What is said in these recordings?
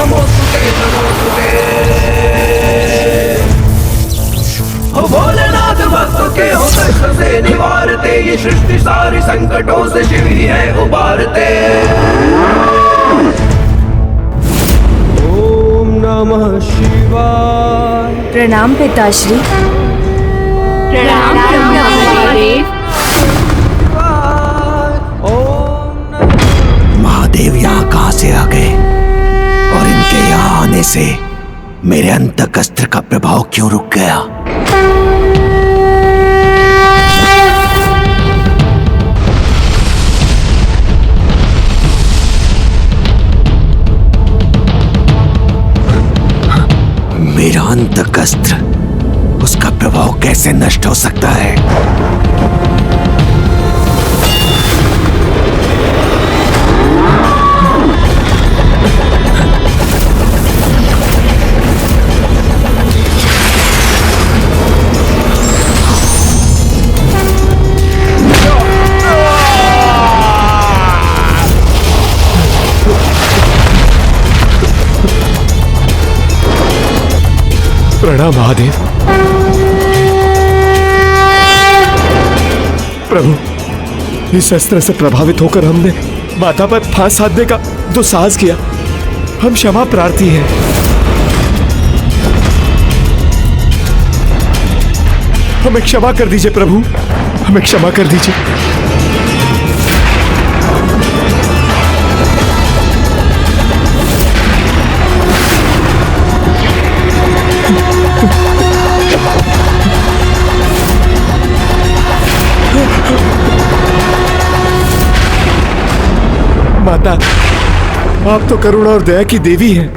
नमोस्तुते नमोस्तुते। हो भोलेनाथ भक्तों के हो कष्ट से निवारते, ये सृष्टि सारी संकटों से शिव ही है उबारते। ओम नमः शिवाय। प्रणाम पिताश्री। प्रणाम महादेव। महादेव यहाँ कहाँ से आ गए और इनके यहाँ आने से मेरे अंतकस्त्र का प्रभाव क्यों रुक गया? मेरा अंतकस्त्र, उसका प्रभाव कैसे नष्ट हो सकता है? प्रणाम महादेव। प्रभु, इस अस्त्र से प्रभावित होकर हमने माता पर फांस साधने का दुस्साहस किया। हम क्षमा प्रार्थी हैं। हमें क्षमा कर दीजिए प्रभु, हमें क्षमा कर दीजिए। माता, आप तो करुणा और दया की देवी हैं।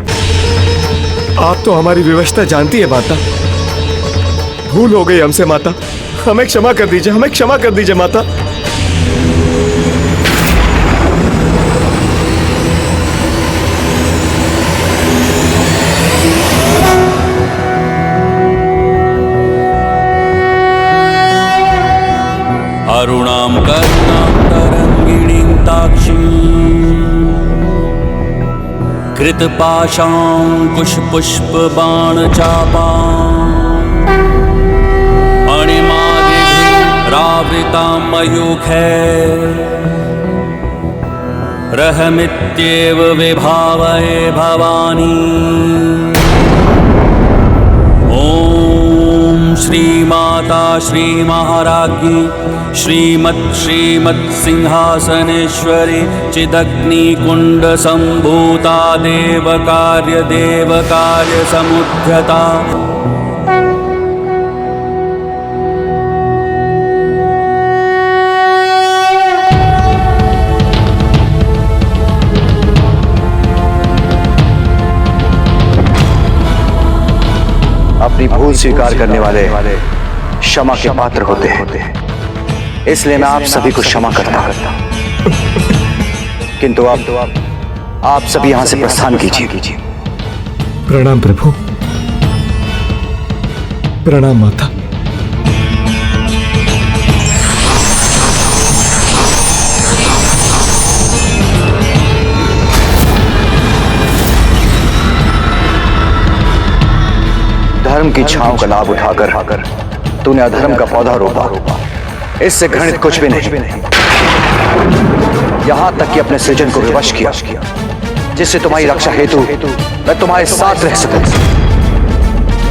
आप तो हमारी विवशता जानती है माता। भूल हो गई हमसे माता, हमें क्षमा कर दीजिए, हमें क्षमा कर दीजिए माता। अरुणां करुणां तरंगिणीं ताक्षीं कृतपाशां कुशपुष्पबाणचापां अणिमादिभिरावृतां मयूखैरहमित्येव विभावये भवानी। श्रीमाता श्रीमहाराज्ञी श्रीमत् सिंहासनेश्वरी चिदग्निकुंड संभूता देवकार्य समुद्यता। अपनी भूल स्वीकार करने वाले क्षमा के पात्र होते हैं, इसलिए मैं आप सभी को क्षमा करता हूं। किंतु आप सभी यहां से प्रस्थान कीजिए। प्रणाम प्रभु। प्रणाम माता। धर्म की छांव का लाभ उठाकर तूने अधर्म का पौधा रोपा। इससे घृणित कुछ भी नहीं, यहां तक कि अपने सृजन को विवश किया, जिससे तुम्हारी रक्षा हेतु मैं तुम्हारे साथ रह सकूं।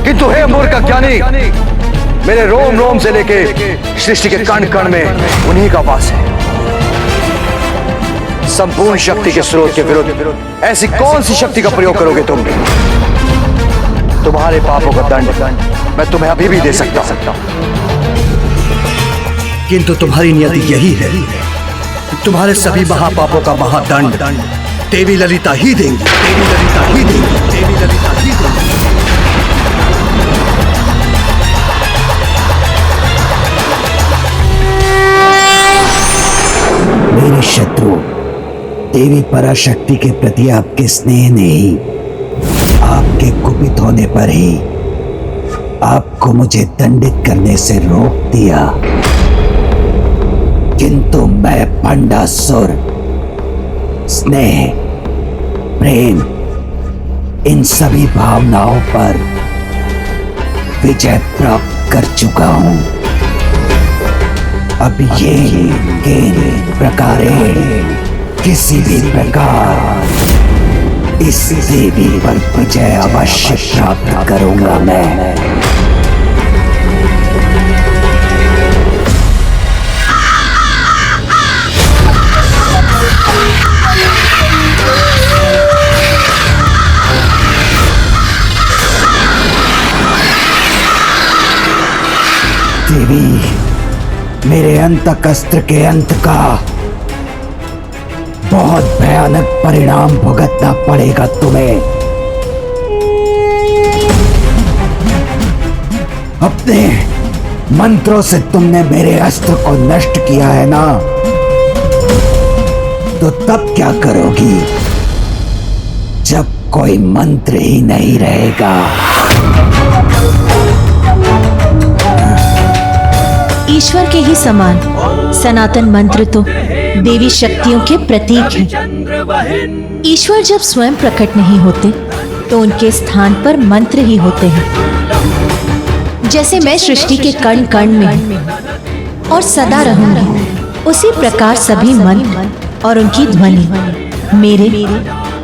किंतु हे मूर्ख ज्ञानी, मेरे रोम रोम से लेके सृष्टि के कण कण में उन्हीं का वास है। संपूर्ण शक्ति के स्रोत के विरुद्ध ऐसी कौन सी शक्ति का प्रयोग करोगे तुम? तुम्हारे पापों का दंड मैं तुम्हें अभी भी दे सकता हूं, किंतु तुम्हारी नियति यही है, तुम्हारे सभी महापापों का महादंड देवी ललिता ही देंगी। देवी ललिता ही देंगी। देवी ललिता ही देंगी। मेरे शत्रु देवी पराशक्ति के प्रति आपके स्नेह ने ही, आपके कुपित होने पर ही आपको मुझे दंडित करने से रोक दिया। किंतु मैं भंडासुर स्नेह, प्रेम इन सभी भावनाओं पर विजय प्राप्त कर चुका हूं। अब ये प्रकारे किसी भी प्रकार इस देवी पर विजय अवश्य प्राप्त करूंगा मैं। देवी, मेरे अंतकस्त्र के अंत का बहुत भयानक परिणाम भुगतना पड़ेगा तुम्हें। अपने मंत्रों से तुमने मेरे अस्त्र को नष्ट किया है ना, तो तब क्या करोगी जब कोई मंत्र ही नहीं रहेगा? ईश्वर के ही समान सनातन मंत्र तो देवी शक्तियों के प्रतीक हैं। ईश्वर जब स्वयं प्रकट नहीं होते तो उनके स्थान पर मंत्र ही होते हैं। जैसे मैं सृष्टि के कण कण में हूं और सदा रहूंगी, उसी प्रकार सभी मंत्र और उनकी ध्वनि मेरे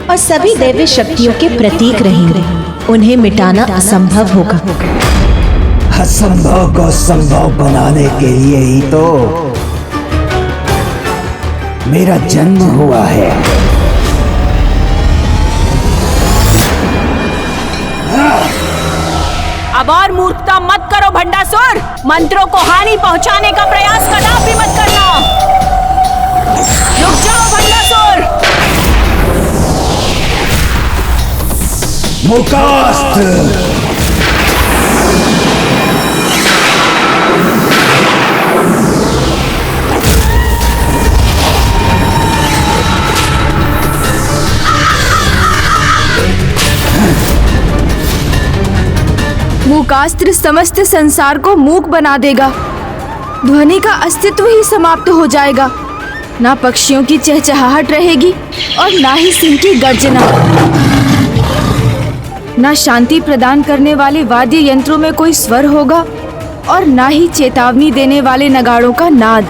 और सभी दैवी शक्तियों के प्रतीक रहेंगे। उन्हें मिटाना असंभव होगा। असंभव को संभव बनाने के लिए ही तो मेरा जन्म हुआ है। अब और मूर्खता मत करो भंडासुर। मंत्रों को हानि पहुंचाने का प्रयास कदापि मत करना। रुक जाओ भंडासुर। मुकास्त्र मूकास्त्र समस्त संसार को मूक बना देगा। ध्वनि का अस्तित्व ही समाप्त हो जाएगा। ना पक्षियों की चहचहाहट रहेगी और ना ही सिंह की गर्जना। ना शांति प्रदान करने वाले वाद्य यंत्रों में कोई स्वर होगा और ना ही चेतावनी देने वाले नगाड़ों का नाद।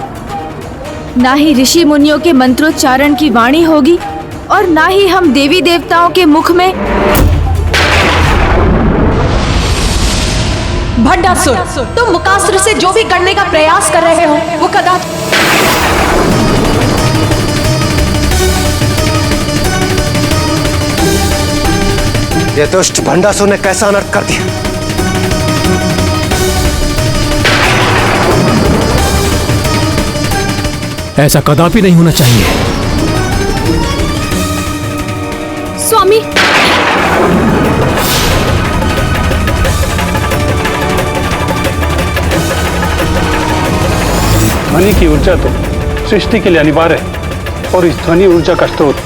ना ही ऋषि मुनियों के मंत्रोच्चारण की वाणी होगी और ना ही हम देवी देवताओं के मुख में। भंडासुर, तुम मुकास्त्र से जो भी करने का प्रयास कर रहे हो वो कदापि। ये दुष्ट भंडासुर ने कैसा अनर्थ कर दिया। ऐसा कदापि नहीं होना चाहिए। स्वामी, ध्वनि की ऊर्जा तो सृष्टि के लिए अनिवार्य है और इस ध्वनि ऊर्जा का स्रोत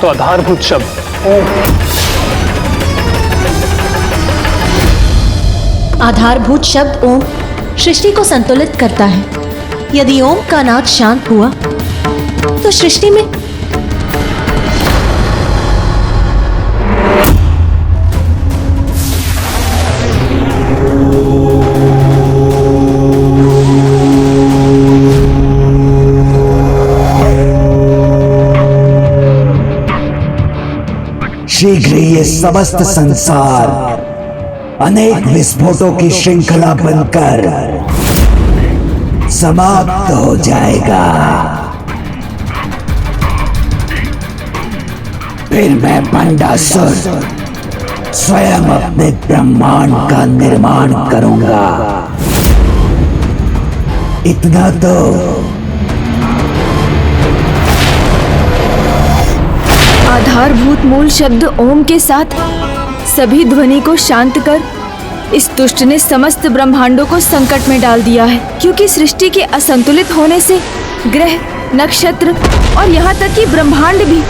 तो आधारभूत शब्द ओम। आधारभूत शब्द ओम सृष्टि को संतुलित करता है। यदि ओम का नाद शांत हुआ तो सृष्टि में शीघ्र ही ये समस्त संसार अनेक विस्फोटों की श्रृंखला बनकर समाप्त हो जाएगा। फिर मैं भंडासुर स्वयं अपने ब्रह्मांड का निर्माण करूंगा। इतना तो आधारभूत मूल शब्द ओम के साथ सभी ध्वनि को शांत कर इस दुष्ट ने समस्त ब्रह्मांडों को संकट में डाल दिया है। क्योंकि सृष्टि के असंतुलित होने से ग्रह, नक्षत्र और यहाँ तक कि ब्रह्मांड भी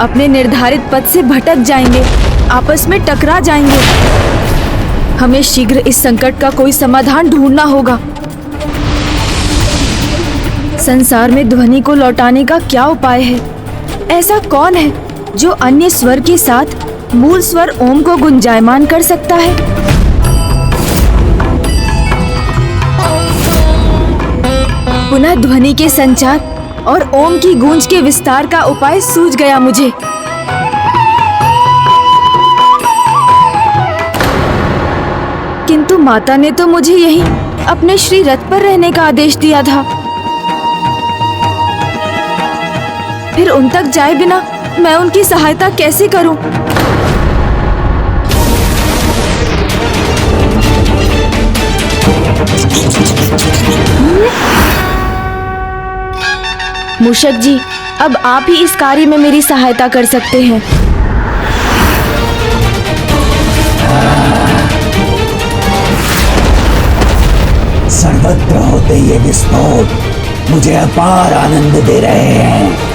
अपने निर्धारित पथ से भटक जाएंगे, आपस में टकरा जाएंगे। हमें शीघ्र इस संकट का कोई समाधान ढूंढना होगा। संसार में ध्वनि को लौटाने का क्या उपाय है? ऐसा कौन है जो अन्य स्वर के साथ मूल स्वर ओम को गुंजायमान कर सकता है। पुनः ध्वनि के संचार और ओम की गूंज के विस्तार का उपाय सूझ गया मुझे। किंतु माता ने तो मुझे यही अपने श्री रथ पर रहने का आदेश दिया था। फिर उन तक जाए बिना मैं उनकी सहायता कैसे करूं? मूषक जी, अब आप ही इस कार्य में मेरी सहायता कर सकते हैं। सर्वत्र होते ये विस्फोट मुझे अपार आनंद दे रहे हैं।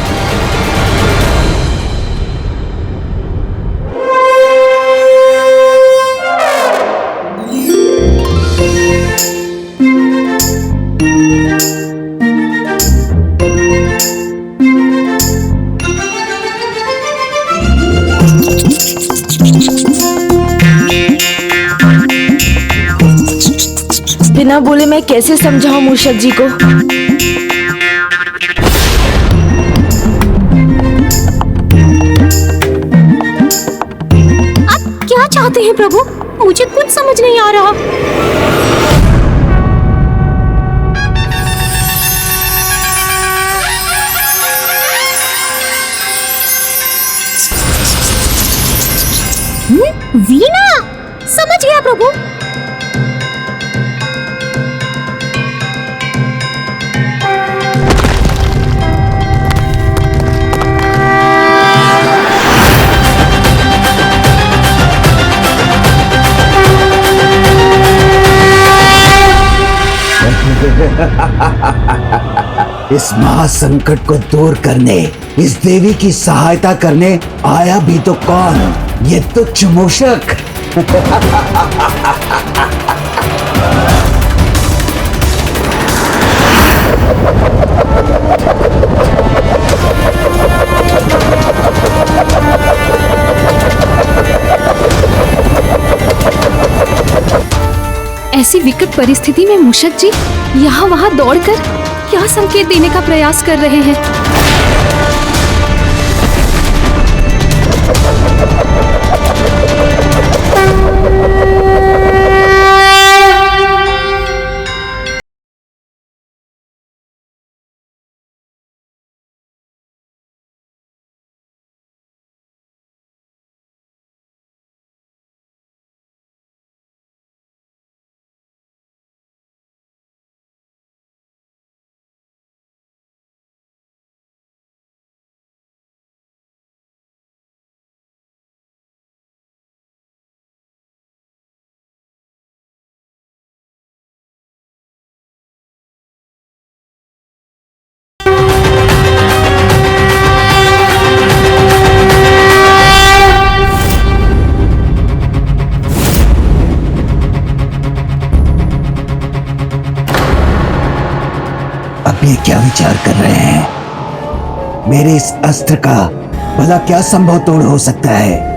बिना बोले मैं कैसे समझाऊं मूषक जी को? आप क्या चाहते हैं प्रभु? मुझे कुछ समझ नहीं आ रहा। वीणा, समझ गया प्रभु। इस महासंकट को दूर करने, इस देवी की सहायता करने आया भी तो कौन? ये तुच्छ मूषक। ऐसी विकट परिस्थिति में मूषक जी यहाँ वहाँ दौड़कर क्या संकेत देने का प्रयास कर रहे हैं? अब ये क्या विचार कर रहे हैं? मेरे इस अस्त्र का भला क्या संभव तोड़ हो सकता है?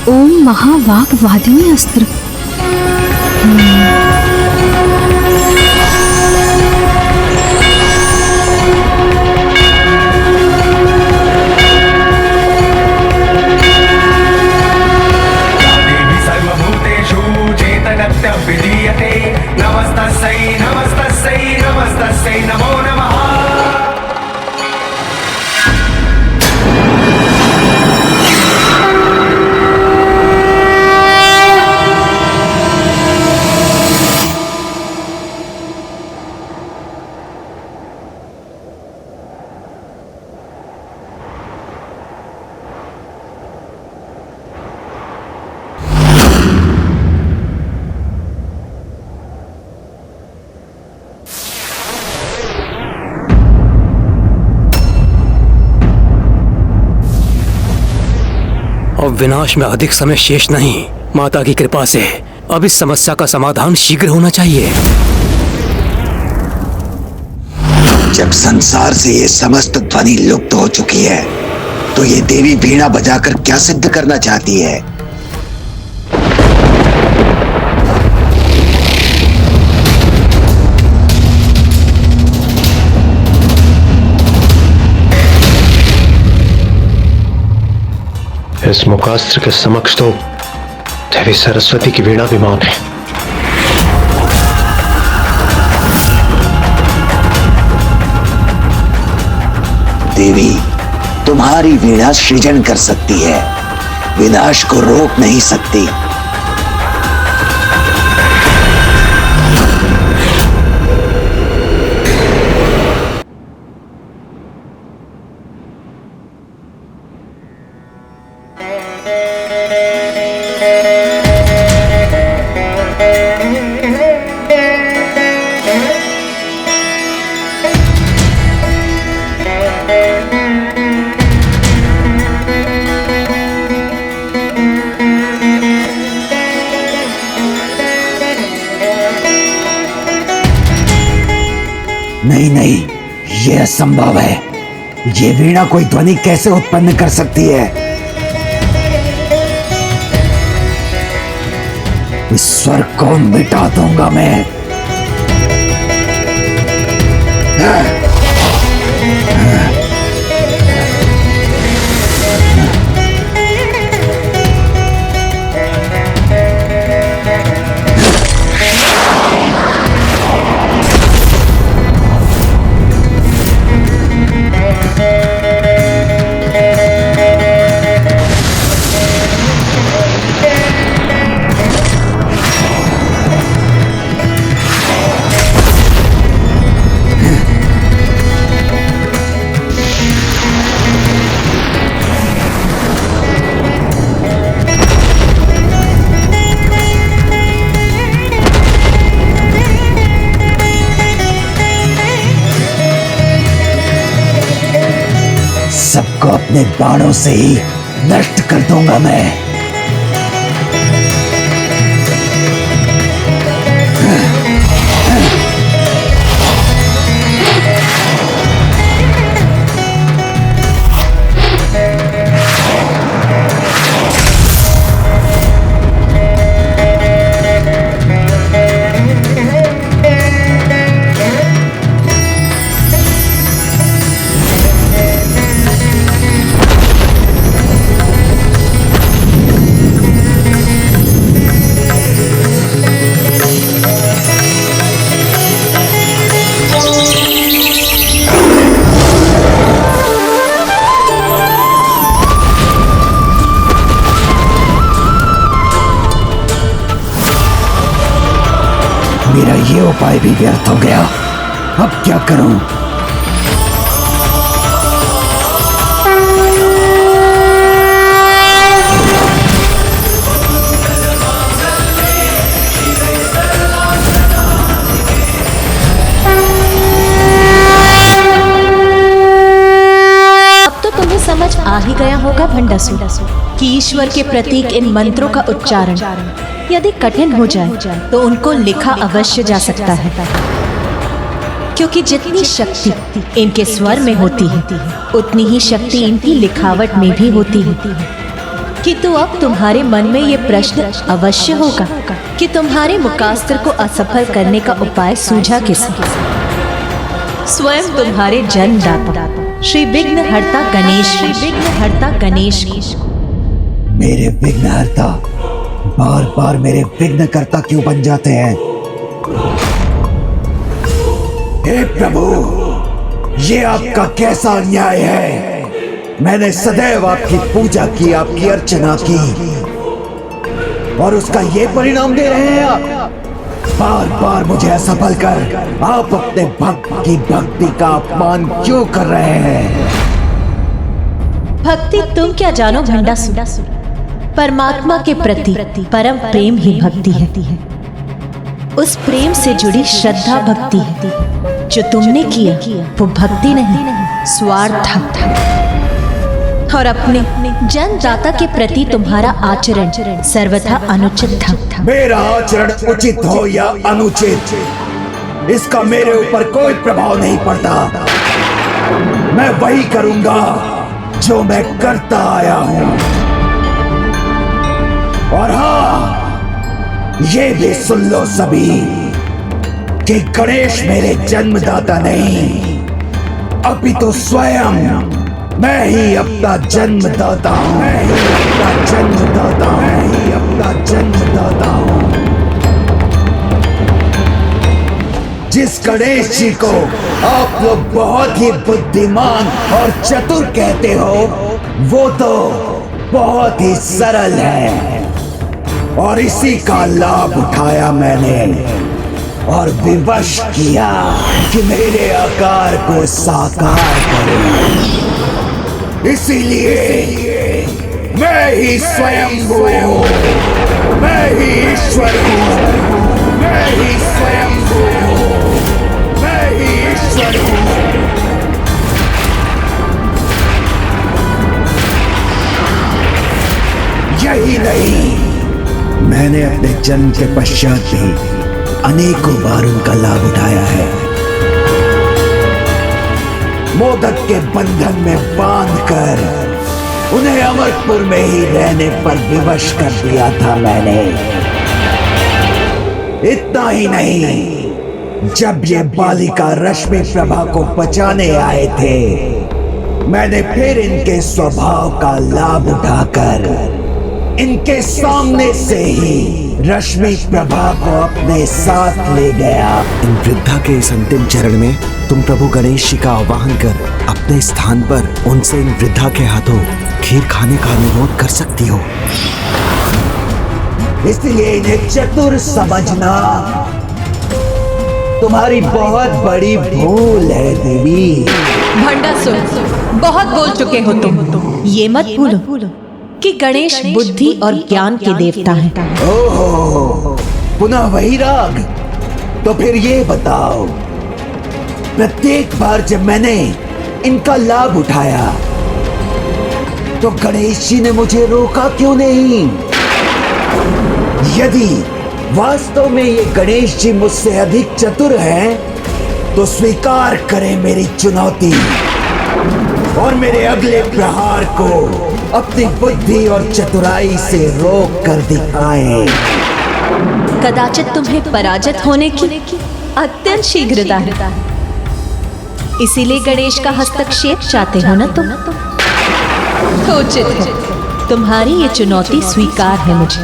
ओम महावाग वादिनी अस्त्र। नमस्तस्यै नमस्तस्यै नमस्तस्यै नमो नमः। विनाश में अधिक समय शेष नहीं। माता की कृपा से अब इस समस्या का समाधान शीघ्र होना चाहिए। जब संसार से ये समस्त ध्वनि लुप्त हो चुकी है तो ये देवी वीणा बजाकर क्या सिद्ध करना चाहती है? इस मुकास्त्र के समक्ष तो देवी सरस्वती की वीणा विमान है। देवी, तुम्हारी वीणा सृजन कर सकती है, विनाश को रोक नहीं सकती। नहीं नहीं, यह असंभव है। ये वीणा कोई ध्वनि कैसे उत्पन्न कर सकती है? इस स्वर को मिटा दूंगा मैं। सबको अपने बाणों से ही नष्ट कर दूंगा मैं। मेरा ये उपाय भी व्यर्थ हो गया। अब क्या करूं? अब तो तुम्हें समझ आ ही गया होगा भंडासुर कि ईश्वर के प्रतीक इन मंत्रों का उच्चारण यदि कठिन हो जाए तो उनको लिखा अवश्य जा सकता है, क्योंकि जितनी शक्ति इनके स्वर में होती है उतनी ही शक्ति इनकी लिखावट में भी होती है। किंतु अब तुम्हारे मन में ये प्रश्न अवश्य होगा कि तुम्हारे मुकास्त्र को असफल करने का उपाय सूझा किसे? स्वयं तुम्हारे जन्मदाता श्री विघ्नहर्ता गणेश को। मेरे विघ्नहर्ता बार बार मेरे विघ्नकर्ता क्यों बन जाते हैं? हे प्रभु, ये आपका कैसा अन्याय है? मैंने सदैव आपकी पूजा की, आपकी अर्चना की, और उसका ये परिणाम दे रहे हैं आप? बार बार मुझे असफल कर आप अपने भक्त की भक्ति का अपमान क्यों कर रहे हैं? भक्ति तुम क्या जानो भंडासुर, परमात्मा के प्रति परम प्रेम ही भक्ति है। उस प्रेम से जुड़ी श्रद्धा भक्ति है। जो तुमने किया वो भक्ति नहीं, स्वार्थ था। और अपने जन्मदाता के प्रति तुम्हारा आचरण सर्वथा अनुचित था। मेरा आचरण उचित हो या अनुचित, इसका मेरे ऊपर कोई प्रभाव नहीं पड़ता। मैं वही करूंगा जो मैं करता आया हूं। और हाँ, ये भी सुन लो सभी कि गणेश मेरे जन्मदाता नहीं, अपितु स्वयं मैं ही अपना जन्मदाता हूं। मैं ही अपना जन्मदाता हूं। मैं ही अपना जन्मदाता हूं। जिस गणेश जी को आप लोग बहुत ही बुद्धिमान और चतुर कहते हो, वो तो बहुत ही सरल है और इसी का लाभ उठाया मैंने और विवश किया कि मेरे आकार को साकार करें। इसीलिए मैं ही स्वयं हूँ, मैं ही ईश्वर हूँ, मैं ही स्वयं हूँ, मैं ही ईश्वर हूँ। यही नहीं, मैंने अपने जन्म के पश्चात भी अनेकों बार उनका लाभ उठाया है। मोदक के बंधन में बांधकर उन्हें अमरपुर में ही रहने पर विवश कर दिया था मैंने। इतना ही नहीं, जब ये बालिका रश्मि प्रभा को बचाने आए थे, मैंने फिर इनके स्वभाव का लाभ उठाकर इनके सामने से ही रश्मि प्रभा को अपने साथ ले गया। इन वृद्धा के इस अंतिम चरण में तुम प्रभु गणेश जी का आह्वान कर अपने स्थान पर उनसे इन वृद्धा के हाथों खीर खाने का अनुरोध कर सकती हो। इसलिए इन्हें चतुर समझना तुम्हारी बहुत बड़ी भूल है देवी। भंडासुर, बहुत बोल चुके हो तुम। ये मत भूलो कि गणेश बुद्धि और ज्ञान के देवता हैं। ओहो, पुनः वही राग। तो फिर ये बताओ, प्रत्येक बार जब मैंने इनका लाभ उठाया तो गणेश जी ने मुझे रोका क्यों नहीं? यदि वास्तव में ये गणेश जी मुझसे अधिक चतुर हैं, तो स्वीकार करें मेरी चुनौती और मेरे अगले प्रहार को अपनी बुद्धि और चतुराई से रोक कर दिखाएं। कदाचित तुम्हें पराजित होने की अत्यंत शीघ्रता है, इसीलिए गणेश का हस्तक्षेप चाहते हो ना तुम? उचित है, तुम्हारी ये चुनौती स्वीकार है मुझे।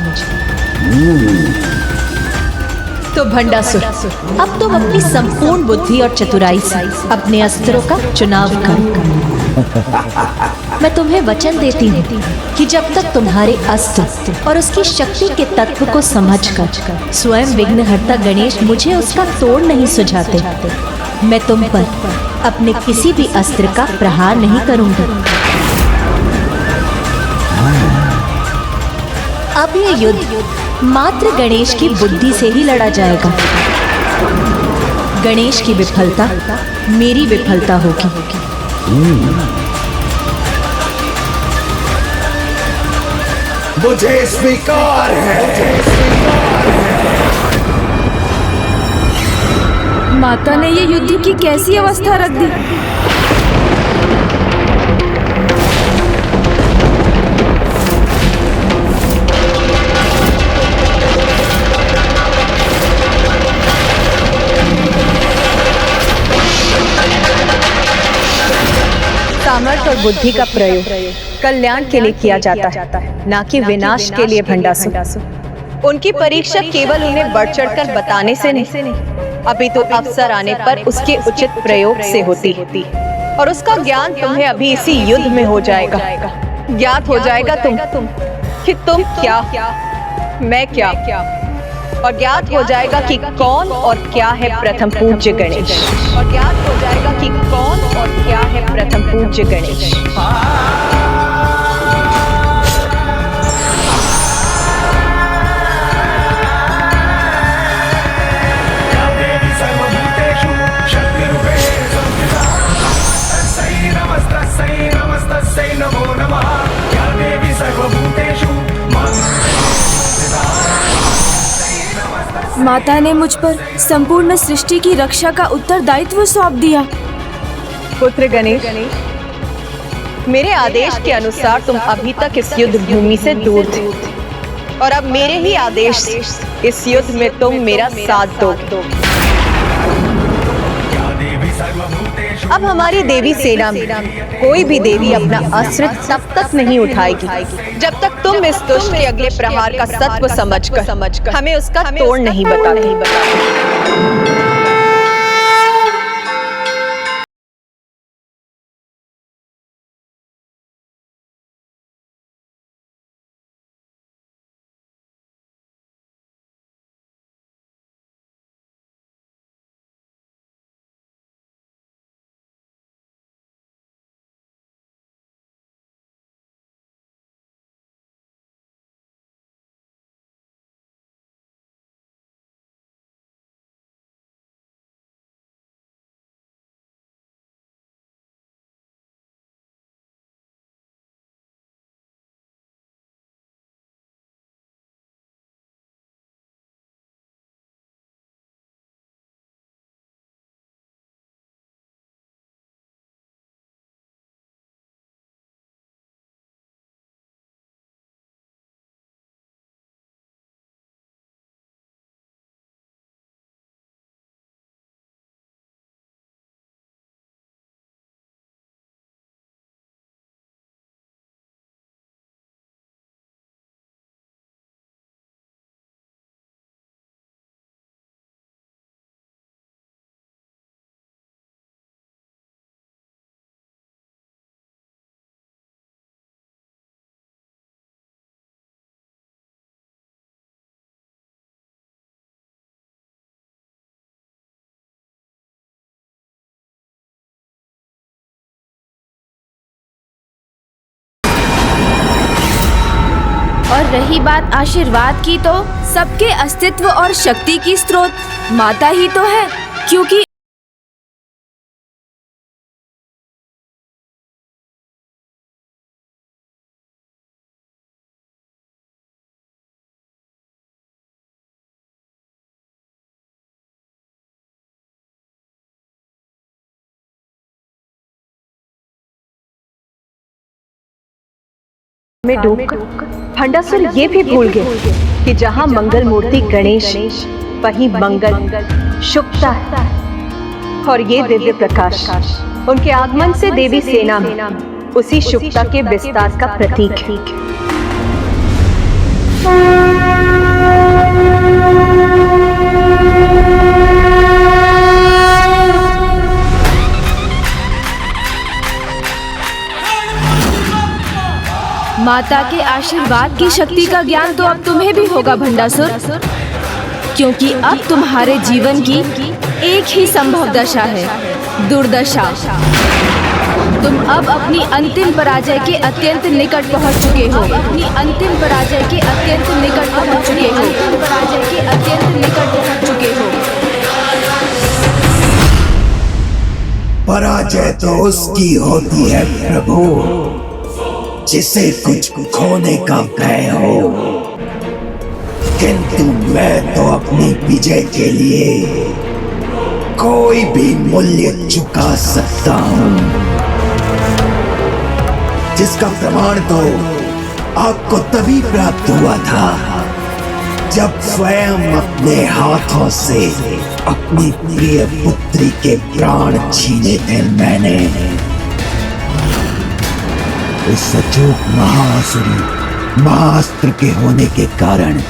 तो भंडासुर, अब तुम अपनी संपूर्ण बुद्धि और चतुराई से अपने अस्त्रों का चुनाव करो। मैं तुम्हें वचन देती हूँ कि जब तक तुम्हारे अस्त्र और उसकी शक्ति के तत्व को समझकर स्वयं विघ्नहर्ता गणेश मुझे उसका तोड़ नहीं सुझाते, मैं तुम पर अपने किसी भी अस्त्र का प्रहार नहीं करूंगा। अब ये युद्ध मात्र गणेश की बुद्धि से ही लड़ा जाएगा। गणेश की विफलता मेरी विफलता होगी। मुझे स्वीकार है। माता ने ये युद्ध की कैसी अवस्था रख दी? सामर्थ्य और बुद्धि का प्रयोग कल्याण के लिए किया जाता है, ना कि विनाश के लिए। भंडासुर, उनकी परीक्षा केवल उन्हें बढ़ चढ़कर बताने से नहीं, अभी तो अवसर आने पर उसके उचित प्रयोग से होती और उसका ज्ञान तुम्हें अभी इसी युद्ध में हो जाएगा। ज्ञात हो जाएगा तुम कि तुम क्या, मैं क्या, और ज्ञात हो जाएगा कि कौन और क्या है प्रथम पूज्य गणेश। और ज्ञात हो जाएगा कि कौन और क्या है प्रथम पूज्य गणेश। नमो नमः। माता ने मुझ पर संपूर्ण सृष्टि की रक्षा का उत्तरदायित्व सौंप दिया। पुत्र गणेश, मेरे आदेश के अनुसार तुम अभी तक इस युद्ध भूमि से दूर थे और अब मेरे ही आदेश से इस युद्ध में तुम मेरा साथ दोगे। अब हमारी देवी सेना में कोई भी देवी अपना अस्त्र तब तक नहीं उठाएगी जब तक तुम इस दुष्ट के अगले प्रहार का सत्व समझकर हमें उसका तोड़ नहीं बताते। और रही बात आशीर्वाद की, तो सबके अस्तित्व और शक्ति की स्रोत माता ही तो है, क्योंकि में डूबकर भंडासुर ये भी भूल गए कि जहाँ मंगल मूर्ति गणेश वहीं मंगल शुभता है और ये दिव्य प्रकाश उनके आगमन से देवी सेना में उसी शुभता के विस्तार का प्रतीक है। माता के आशीर्वाद की शक्ति का ज्ञान तो अब तुम्हें भी होगा भंडासुर, क्योंकि अब तुम्हारे जीवन की एक ही संभव दशा है, दुर्दशा। तुम अब अपनी अंतिम पराजय के अत्यंत निकट पहुंच चुके हो। अपनी अंतिम पराजय के अत्यंत निकट पहुंच चुके हो। पराजय के अत्यंत निकट पहुंच चुके हो। पराजय तो उसकी होती है प्रभु जिसे कुछ खोने का भय हो, किंतु मैं तो अपनी विजय के लिए कोई भी मूल्य चुका सकता हूं, जिसका प्रमाण तो आपको तभी प्राप्त हुआ था जब स्वयं अपने हाथों से अपनी प्रिय पुत्री के प्राण छीने थे मैंने। इस अचूक महासुरी महाअस्त्र के होने के कारण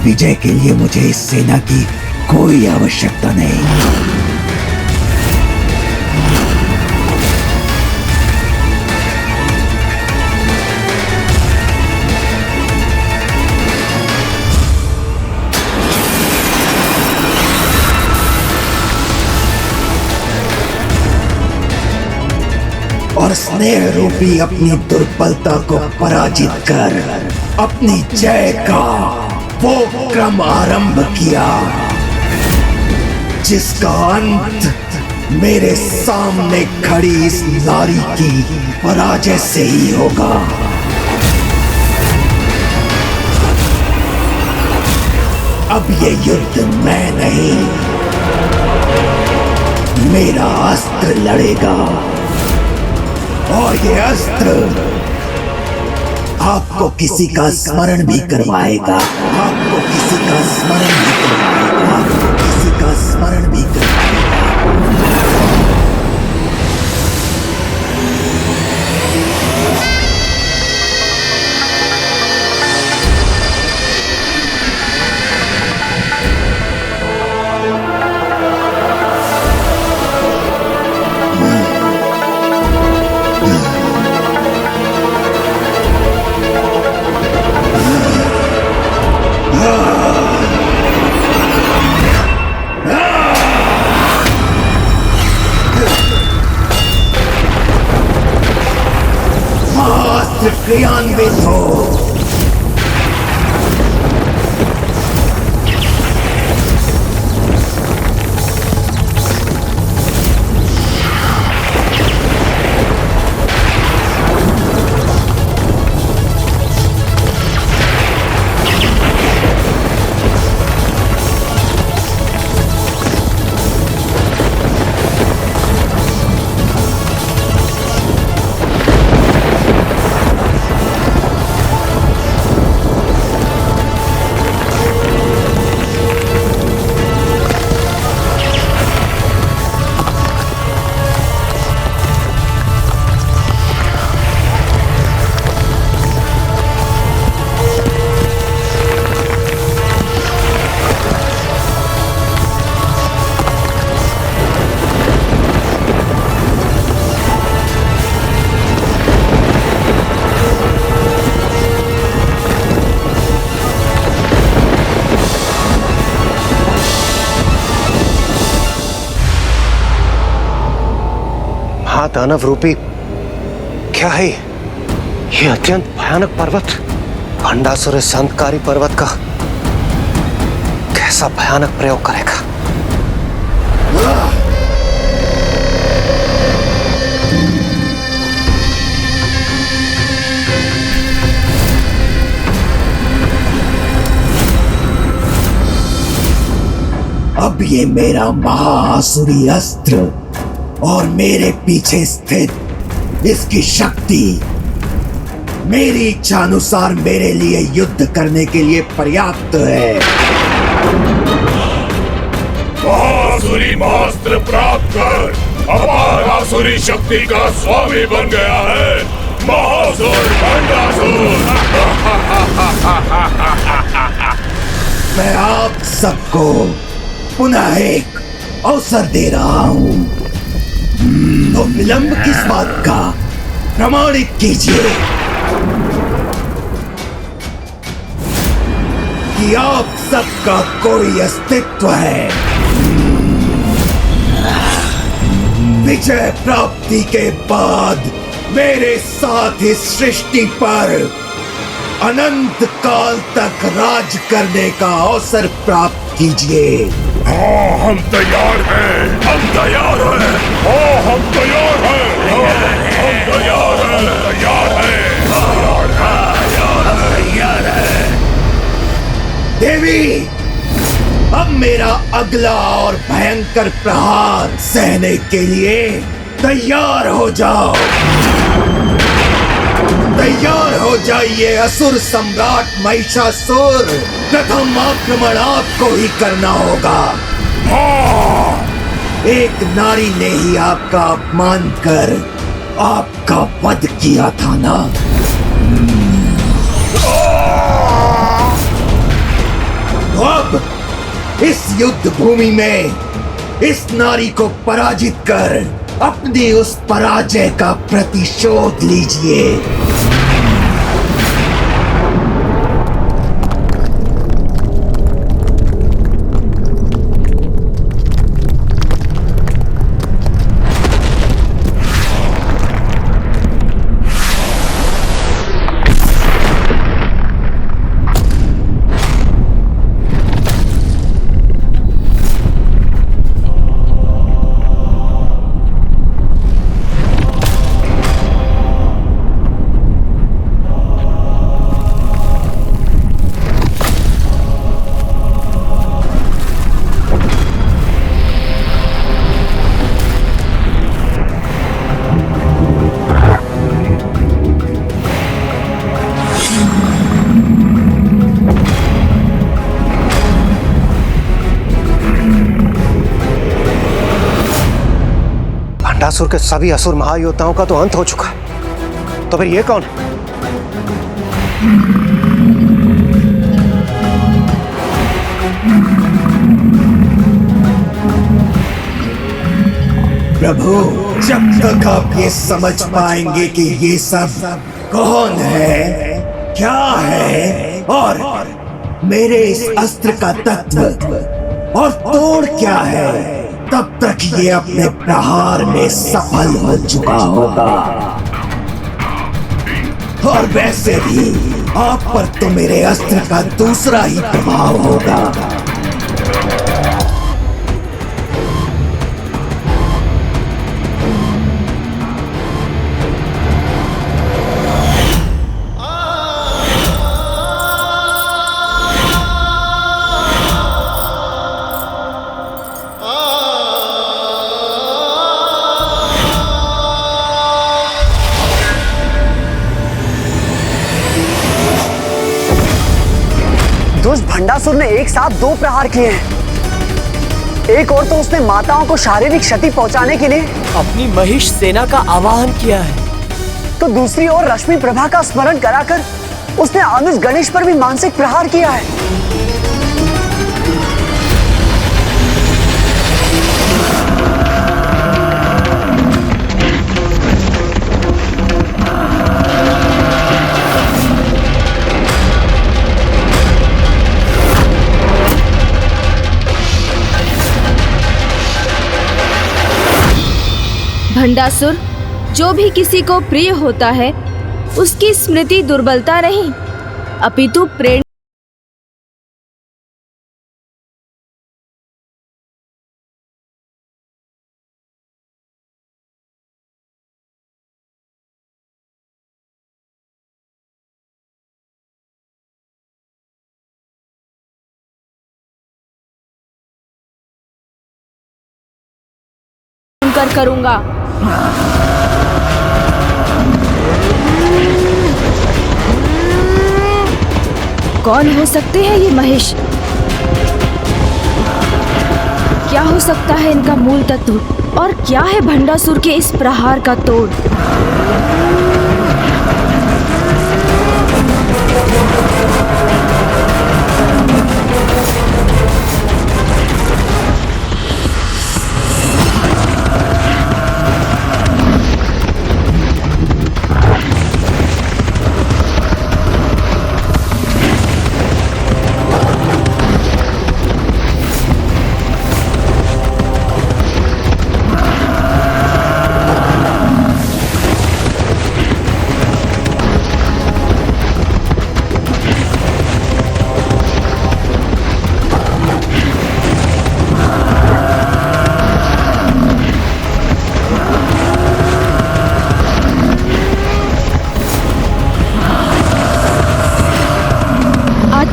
विजय के लिए मुझे इस सेना की कोई आवश्यकता नहीं। और स्नेह रूपी अपनी दुर्बलता को पराजित कर अपनी जय का वो क्रम आरंभ किया जिसका अंत मेरे सामने खड़ी इस नारी की पराजय से ही होगा। अब ये युद्ध मैं नहीं, मेरा अस्त्र लड़ेगा। और ये अस्त्र आपको किसी का स्मरण भी करवाएगा, आपको किसी का स्मरण भी करवाएगा, आपको किसी का स्मरण भी करवाएगा। क्रियान्वित हो। दानव रूपी क्या है ये अत्यंत भयानक पर्वत? भंडासुर इस अंतकारी पर्वत का कैसा भयानक प्रयोग करेगा? अब ये मेरा महाआसुरी अस्त्र और मेरे पीछे स्थित इसकी शक्ति मेरी इच्छा अनुसार मेरे लिए युद्ध करने के लिए पर्याप्त है। महाआसुरी महास्त्र प्राप्त कर अपार आसुरी शक्ति का स्वामी बन गया है महासुर भंडासुर। मैं आप सबको पुनः एक अवसर दे रहा हूं, तो विलंब किस बात का? प्रमाणित कीजिए कि आप सबका कोई अस्तित्व है। विजय प्राप्ति के बाद मेरे साथ इस सृष्टि पर अनंत काल तक राज करने का अवसर प्राप्त कीजिए। हाँ हम तैयार हैं, हम तैयार हैं, हाँ हम तैयार हैं, हम तैयार हैं, तैयार हैं, तैयार हैं। देवी, अब मेरा अगला और भयंकर प्रहार सहने के लिए तैयार हो जाओ। तैयार हो जाइए असुर सम्राट महिषासुर। प्रथम आक्रमण आपको ही करना होगा। एक नारी ने ही आपका अपमान कर आपका वध किया था ना? तो अब इस युद्ध भूमि में इस नारी को पराजित कर अपनी उस पराजय का प्रतिशोध लीजिए। भंडासुर के सभी असुर महायोद्धाओं का तो अंत हो चुका है, तो फिर ये कौन है? प्रभु, जब तक आप ये समझ पाएंगे कि ये सब कौन है, क्या है और मेरे इस अस्त्र का तत्व और तोड़ क्या है, तब तक ये अपने प्रहार में सफल हो चुका होगा। और वैसे भी आप पर तो मेरे अस्त्र का दूसरा ही प्रभाव होगा। दुष्ट भंडासुर ने एक साथ 2 प्रहार किए हैं। एक और तो उसने माताओं को शारीरिक क्षति पहुंचाने के लिए अपनी महिष सेना का आवाहन किया है, तो दूसरी ओर रश्मि प्रभा का स्मरण कराकर उसने अनुज गणेश पर भी मानसिक प्रहार किया है। भंडासुर जो भी किसी को प्रिय होता है उसकी स्मृति दुर्बलता नहीं अपितु प्रेरणा करूंगा। कौन हो सकते हैं ये महेश? क्या हो सकता है इनका मूल तत्व और क्या है भंडासुर के इस प्रहार का तोड़?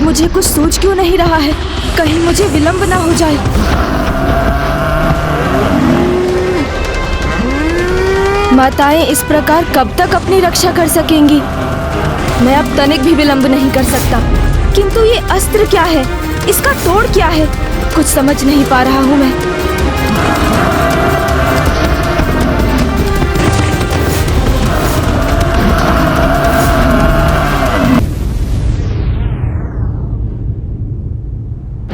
मुझे कुछ सोच क्यों नहीं रहा है? कहीं मुझे विलंब ना हो जाए। माताएं इस प्रकार कब तक अपनी रक्षा कर सकेंगी? मैं अब तनिक भी विलंब नहीं कर सकता। किंतु ये अस्त्र क्या है? इसका तोड़ क्या है? कुछ समझ नहीं पा रहा हूँ मैं।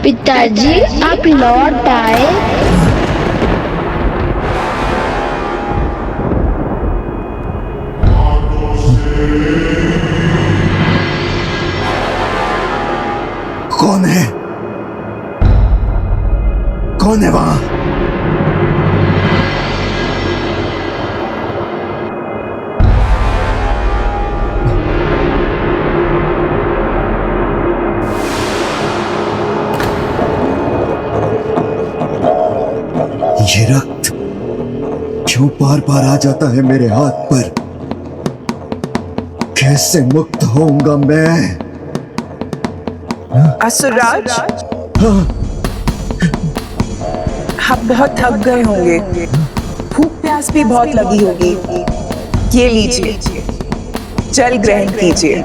पिताजी, आप लौट आए। कौन है? कौन है वहां? ये रक्त क्यों बार बार आ जाता है मेरे हाथ पर? कैसे मुक्त होऊंगा मैं? असुरराज, आप बहुत थक गए होंगे, भूख प्यास भी बहुत लगी होगी। ये लीजिए, जल ग्रहण कीजिए।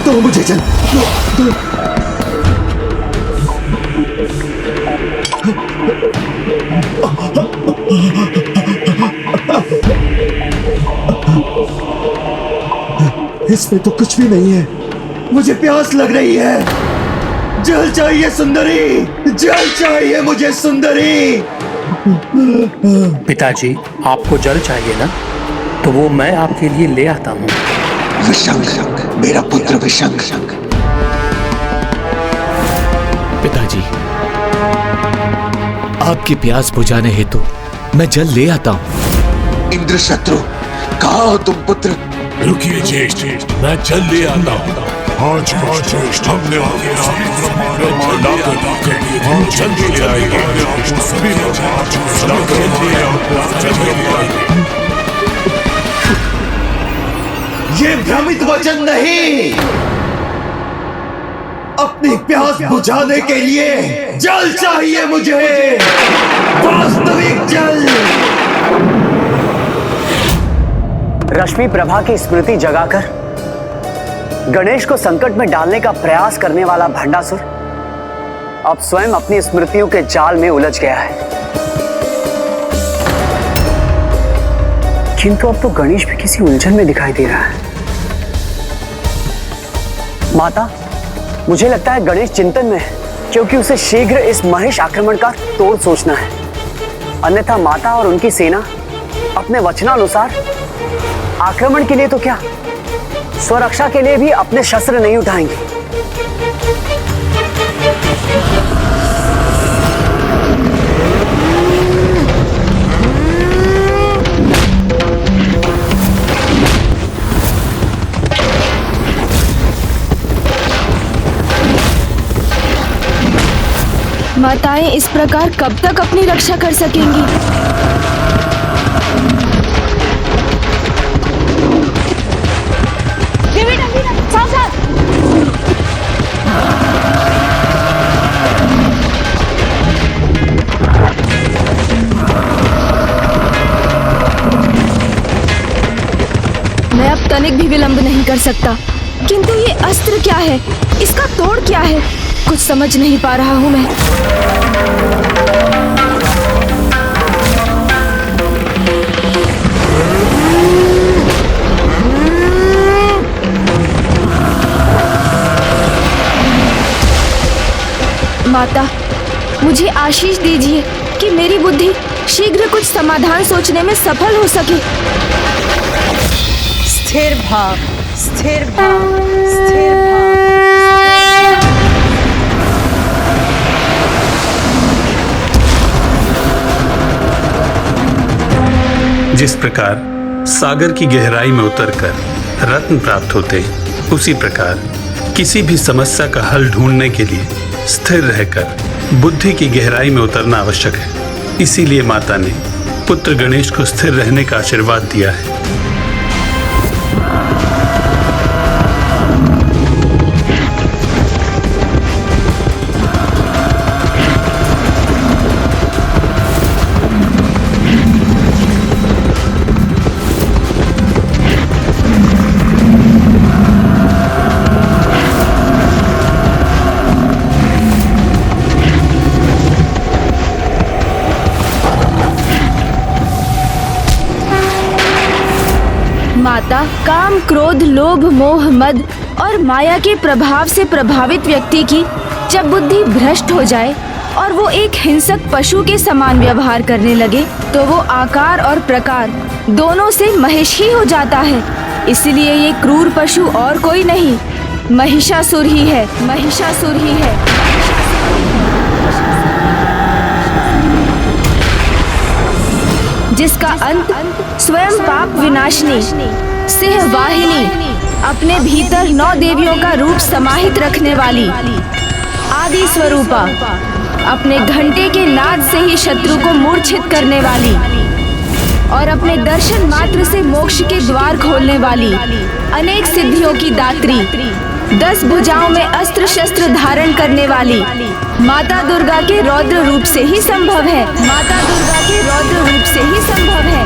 तो मुझे जल इसमें तो कुछ भी नहीं है। मुझे प्यास लग रही है। जल चाहिए सुंदरी, जल चाहिए मुझे सुंदरी। पिताजी, आपको जल चाहिए ना, तो वो मैं आपके लिए ले आता हूँ। विशंक, मेरा पुत्र विशंक। पिताजी, आपकी प्यास बुझाने हेतु मैं जल ले आता हूँ। इंद्रशत्रु, कहाँ हो तुम पुत्र? रुकिए ज्येष्ठ, मैं जल ले आता हूँ। आज हमने आपके सभी ब्रह्मांडों में लाकर हम जल्दी ले आएंगे। सभी ये भ्रमित वचन नहीं, अपनी प्यास बुझाने के लिए जल चाहिए मुझे, वास्तविक जल। रश्मि प्रभा की स्मृति जगाकर गणेश को संकट में डालने का प्रयास करने वाला भंडासुर अब स्वयं अपनी स्मृतियों के जाल में उलझ गया है। किंतु अब तो गणेश भी किसी उलझन में दिखाई दे रहा है। माता, मुझे लगता है गणेश चिंतन में है, क्योंकि उसे शीघ्र इस महिष आक्रमण का तोड़ सोचना है। अन्यथा माता और उनकी सेना अपने वचनानुसार आक्रमण के लिए तो क्या, स्वरक्षा के लिए भी अपने शस्त्र नहीं उठाएंगे। माताएं इस प्रकार कब तक अपनी रक्षा कर सकेंगी? मैं अब तनिक भी विलंब नहीं कर सकता। किंतु ये अस्त्र क्या है? इसका तोड़ क्या है? कुछ समझ नहीं पा रहा हूं मैं। माता, मुझे आशीष दीजिए कि मेरी बुद्धि शीघ्र कुछ समाधान सोचने में सफल हो सके। स्थिर भाव, स्थिर भाव, स्थिर भाव। जिस प्रकार सागर की गहराई में उतरकर रत्न प्राप्त होते हैं, उसी प्रकार किसी भी समस्या का हल ढूंढने के लिए स्थिर रहकर बुद्धि की गहराई में उतरना आवश्यक है। इसीलिए माता ने पुत्र गणेश को स्थिर रहने का आशीर्वाद दिया है। माता, काम, क्रोध, लोभ, मोह, मद और माया के प्रभाव से प्रभावित व्यक्ति की जब बुद्धि भ्रष्ट हो जाए और वो एक हिंसक पशु के समान व्यवहार करने लगे, तो वो आकार और प्रकार दोनों से महिष ही हो जाता है। इसलिए ये क्रूर पशु और कोई नहीं, महिषासुर ही है, महिषासुर ही है। जिसका अंत स्वयं पाप विनाशिनी सिंह वाहिनी, अपने भीतर 9 देवियों का रूप समाहित रखने वाली आदि स्वरूपा, अपने घंटे के नाद से ही शत्रु को मूर्छित करने वाली और अपने दर्शन मात्र से मोक्ष के द्वार खोलने वाली, अनेक सिद्धियों की दात्री, 10 भुजाओं में अस्त्र शस्त्र धारण करने वाली माता दुर्गा के रौद्र रूप से ही संभव है। माता दुर्गा के रौद्र रूप से ही संभव है।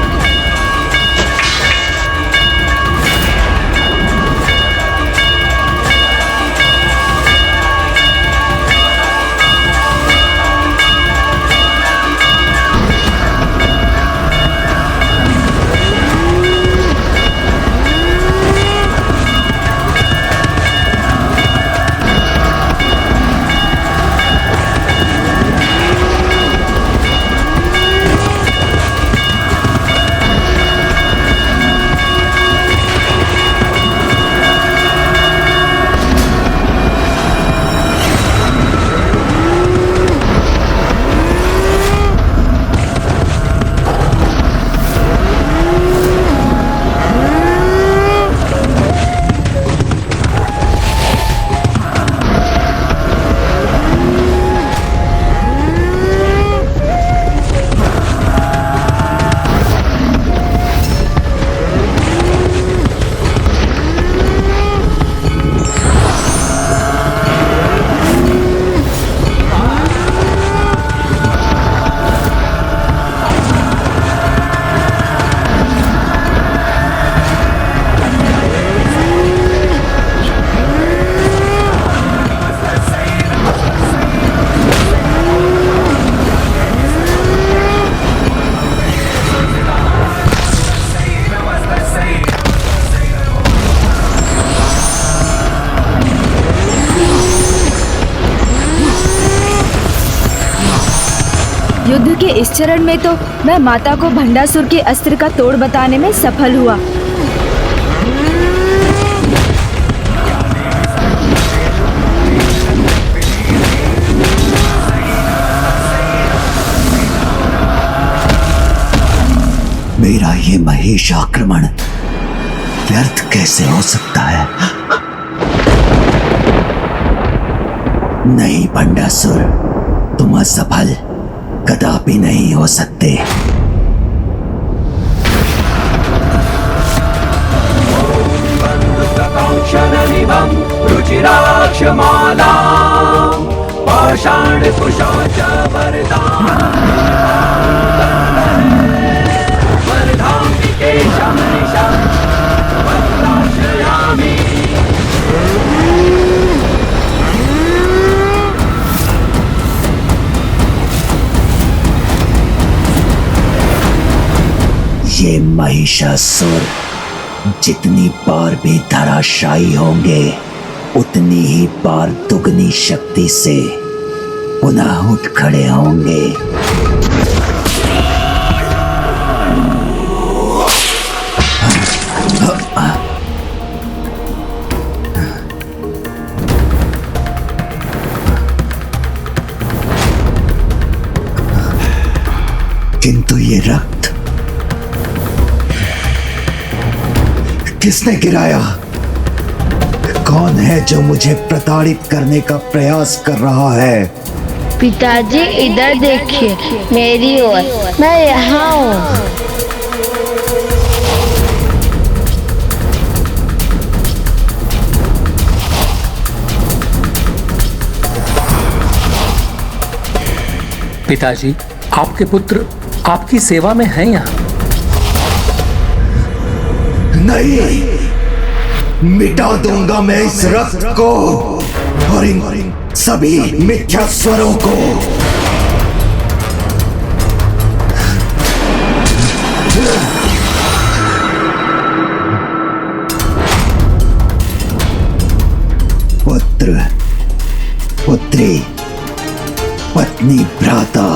युद्ध के इस चरण में तो मैं माता को भंडासुर के अस्त्र का तोड़ बताने में सफल हुआ। मेरा ये महेश आक्रमण व्यर्थ कैसे हो सकता है? नहीं भंडासुर, तुम असफल कदापि नहीं हो सकते। क्षणनिभं रुचिराक्षमाला पाषाण कुशोच वर्धाम्बिके शमनिशं वक्त्राश्रयामि। ये महिषासुर जितनी बार भी धराशायी होंगे, उतनी ही बार दुगनी शक्ति से पुनः उठ खड़े होंगे। किंतु ये रक्त किसने गिराया? कौन है जो मुझे प्रताड़ित करने का प्रयास कर रहा है? पिताजी इधर देखिए, मेरी ओर, मैं यहाँ हूँ। पिताजी, आपके पुत्र आपकी सेवा में हैं यहाँ। नहीं, मिटा दूंगा मैं इस रक्त को और इन सभी मिथ्या स्वरों को। पुत्र, पुत्री, पत्नी, भ्राता,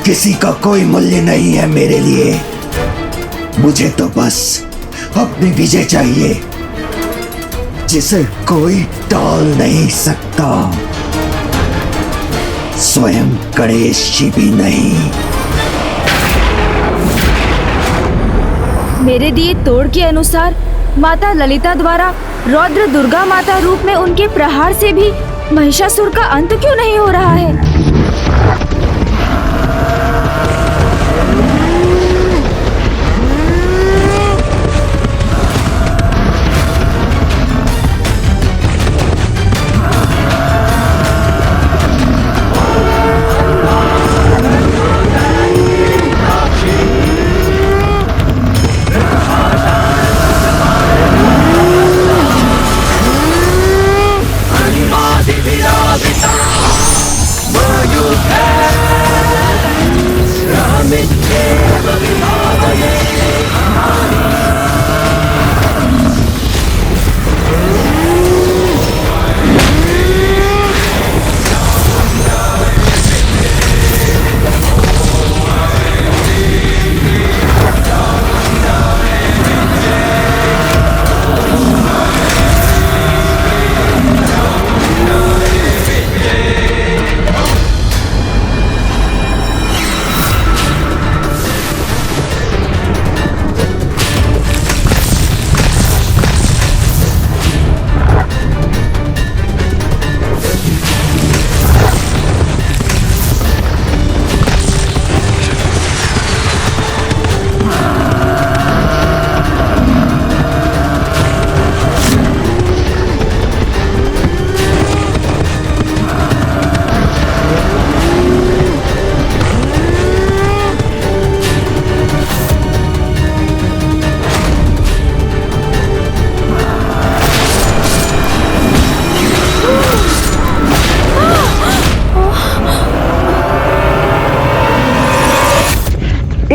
किसी का कोई मूल्य नहीं है मेरे लिए। मुझे तो बस अपनी विजय चाहिए, जिसे कोई टाल नहीं सकता, स्वयं गणेश जी भी नहीं। मेरे दिए तोड़ के अनुसार माता ललिता द्वारा रौद्र दुर्गा माता रूप में उनके प्रहार से भी महिषासुर का अंत क्यों नहीं हो रहा है?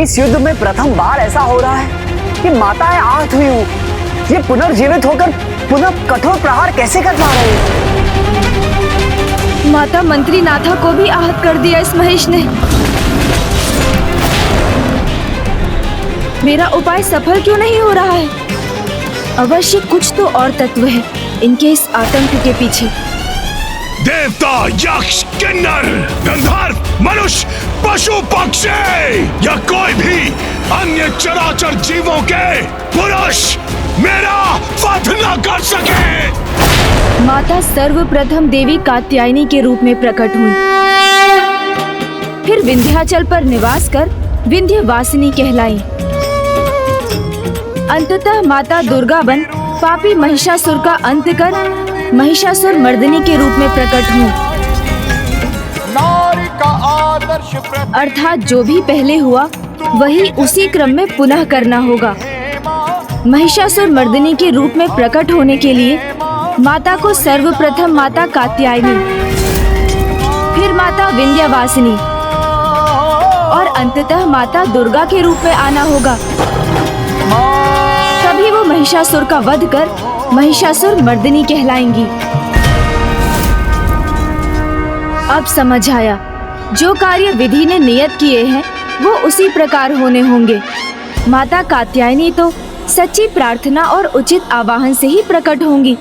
इस युद्ध में प्रथम बार ऐसा हो रहा है कि माताएं आहत हुई हूँ। ये पुनर्जीवित होकर पुनः कठोर प्रहार कैसे कर पा रहे हैं? माता मंत्री नाथा को भी आहत कर दिया इस महेश ने। मेरा उपाय सफल क्यों नहीं हो रहा है? अवश्य कुछ तो और तत्व है इनके इस आतंक के पीछे। देवता, यक्ष, किन्नर, गंधर्व, मनुष्य, पशु, पक्षी या कोई भी अन्य चराचर जीवों के पुरुष मेरा वध न कर सके। माता सर्वप्रथम देवी कात्यायनी के रूप में प्रकट हुई, फिर विंध्याचल पर निवास कर विंध्यवासिनी कहलाई। अंततः माता दुर्गा बन पापी महिषासुर का अंत कर महिषासुर मर्दिनी के रूप में प्रकट हुई। अर्थात जो भी पहले हुआ वही उसी क्रम में पुनः करना होगा। महिषासुर मर्दिनी के रूप में प्रकट होने के लिए माता को सर्वप्रथम माता कात्यायनी, फिर माता विंध्यवासिनी और अंततः माता दुर्गा के रूप में आना होगा। तभी वो महिषासुर का वध कर महिषासुर मर्दिनी कहलाएंगी। अब समझ आया, जो कार्य विधि ने नियत किए हैं वो उसी प्रकार होने होंगे। माता कात्यायनी तो सच्ची प्रार्थना और उचित आवाहन से ही प्रकट होंगी,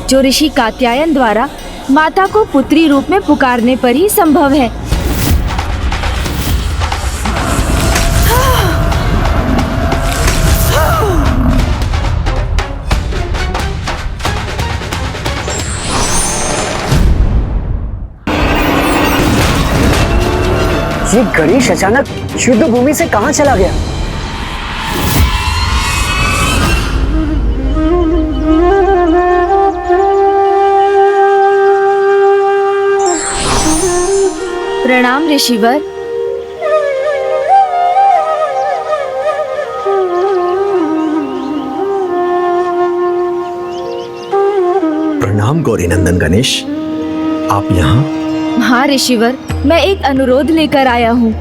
जो ऋषि कात्यायन द्वारा माता को पुत्री रूप में पुकारने पर ही संभव है। ये गणेश अचानक शुद्ध भूमि से कहाँ चला गया? प्रणाम ऋषिवर। प्रणाम गौरी नंदन गणेश, आप यहाँ? हाँ ऋषिवर, मैं एक अनुरोध लेकर आया हूँ।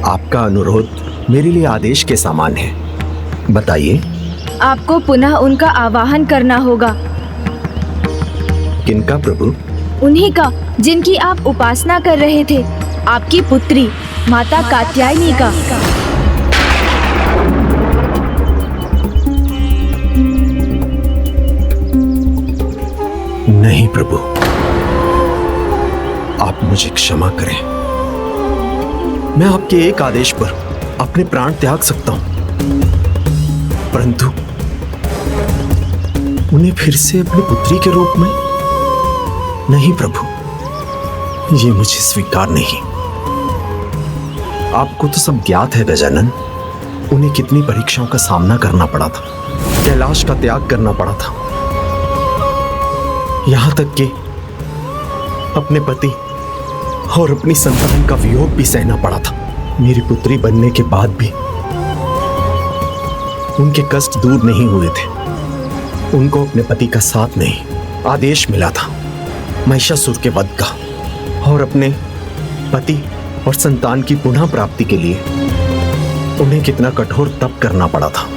आपका अनुरोध मेरे लिए आदेश के समान है, बताइए। आपको पुनः उनका आवाहन करना होगा। किनका प्रभु? उन्हीं का जिनकी आप उपासना कर रहे थे, आपकी पुत्री माता कात्यायनी का। नहीं प्रभु, आप मुझे क्षमा करें। मैं आपके एक आदेश पर अपने प्राण त्याग सकता हूं, परंतु उन्हें फिर से अपनी पुत्री के रूप में नहीं प्रभु, ये मुझे स्वीकार नहीं। आपको तो सब ज्ञात है गजानन, उन्हें कितनी परीक्षाओं का सामना करना पड़ा था, कैलाश का त्याग करना पड़ा था, यहां तक कि अपने पति और अपनी संतान का वियोग भी सहना पड़ा था। मेरी पुत्री बनने के बाद भी उनके कष्ट दूर नहीं हुए थे। उनको अपने पति का साथ नहीं, आदेश मिला था महिषासुर के वध का, और अपने पति और संतान की पुनः प्राप्ति के लिए उन्हें कितना कठोर तप करना पड़ा था।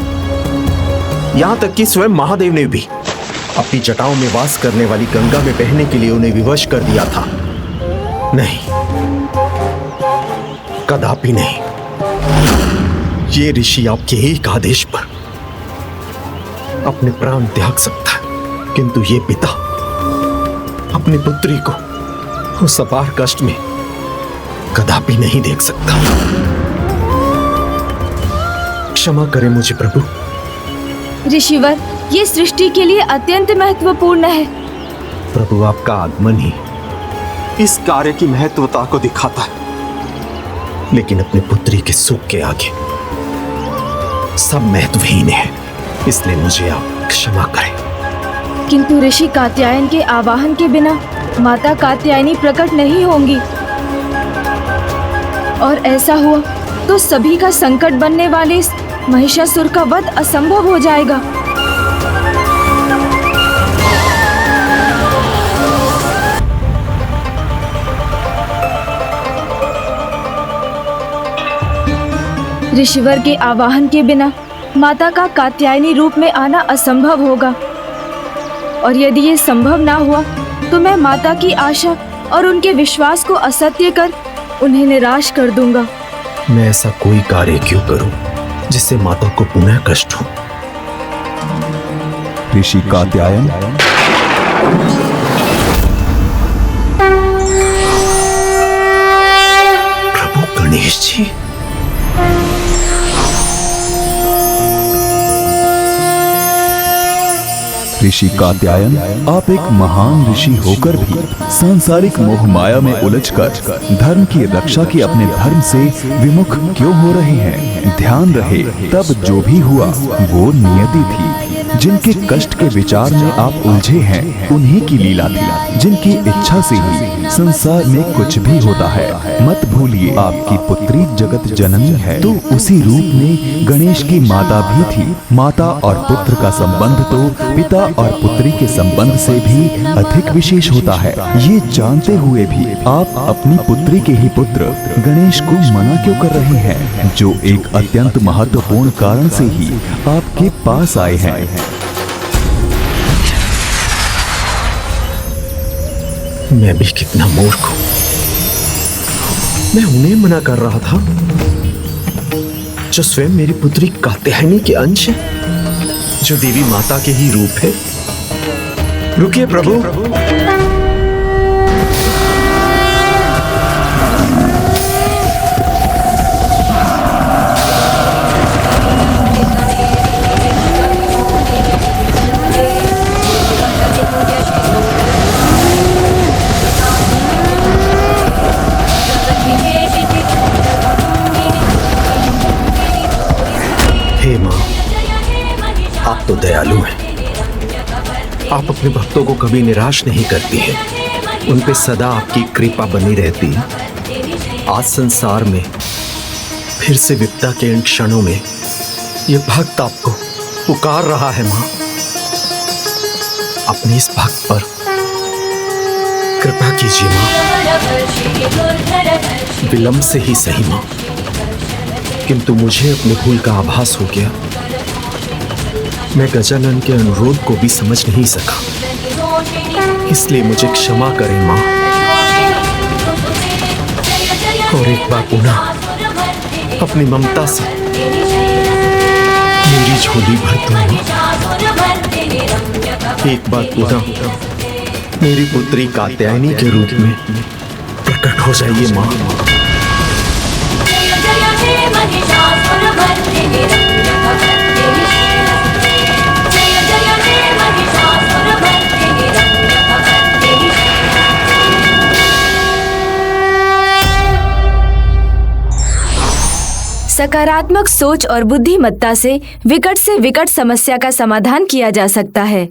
यहां तक कि स्वयं महादेव ने भी अपनी जटाओं में वास करने वाली गंगा में बहने के लिए उन्हें विवश कर दिया था। नहीं, कदापि नहीं। ये ऋषि आपके एक आदेश पर अपने प्राण त्याग सकता है, किंतु ये पिता अपनी पुत्री को उस अपार कष्ट में कदापि नहीं देख सकता। क्षमा करें मुझे प्रभु। ऋषिवर, ये सृष्टि के लिए अत्यंत महत्वपूर्ण है। प्रभु, आपका आगमन ही इस कार्य की महत्वता को दिखाता है, लेकिन अपनी पुत्री के सुख के आगे सब महत्वहीन है, इसलिए मुझे आप क्षमा करें। किंतु ऋषि कात्यायन के आवाहन के बिना माता कात्यायनी प्रकट नहीं होंगी, और ऐसा हुआ तो सभी का संकट बनने वाले इस महिषासुर का वध असंभव हो जाएगा। ऋषिवर के आवाहन के बिना माता का कात्यायनी रूप में आना असंभव होगा, और यदि ये संभव ना हुआ तो मैं माता की आशा और उनके विश्वास को असत्य कर उन्हें निराश कर दूंगा। मैं ऐसा कोई कार्य क्यों करूं जिससे माता को पुनः कष्ट हो। ऋषि कात्यायन, प्रभु गणेश जी, ऋषि कात्यायन, आप एक महान ऋषि होकर भी सांसारिक मोह माया में उलझकर धर्म की रक्षा की अपने धर्म से विमुख क्यों हो रहे हैं? ध्यान रहे, तब जो भी हुआ वो नियति थी। जिनके कष्ट के विचार में आप उलझे हैं उन्हीं की लीला थी। जिनकी इच्छा से ही संसार में कुछ भी होता है। मत भूलिए, आपकी पुत्री जगत जननी है तो उसी रूप में गणेश की माता भी थी। माता और पुत्र का संबंध तो पिता और पुत्री के संबंध से भी अधिक विशेष होता है। ये जानते हुए भी आप अपनी पुत्री के ही पुत्र गणेश को मना क्यों कर रहे हैं, जो एक अत्यंत महत्वपूर्ण कारण से ही आपके पास आए हैं? मैं भी कितना मूर्ख हूं। मैं उन्हें मना कर रहा था जो स्वयं मेरी पुत्री कात्यायनी के अंश है, जो देवी माता के ही रूप है। रुकिए प्रभु, हे मां, आप तो दयालु हैं। आप अपने भक्तों को कभी निराश नहीं करती हैं। उन पे सदा आपकी कृपा बनी रहती है। आज संसार में फिर से विपदा के इन क्षणों में ये भक्त आपको पुकार रहा है मां। अपने इस भक्त पर कृपा कीजिए मां, विलंब से ही सही मां, किंतु मुझे अपने भूल का आभास हो गया। मैं गजानन के अनुरोध को भी समझ नहीं सका, इसलिए मुझे क्षमा करें मां। और एक बार पुनः अपनी ममता से मेरी झोली भर दो मां। एक बार पुनः मेरी पुत्री कात्यायनी के रूप में प्रकट हो जाइए मां। सकारात्मक सोच और बुद्धिमत्ता से विकट समस्या का समाधान किया जा सकता है।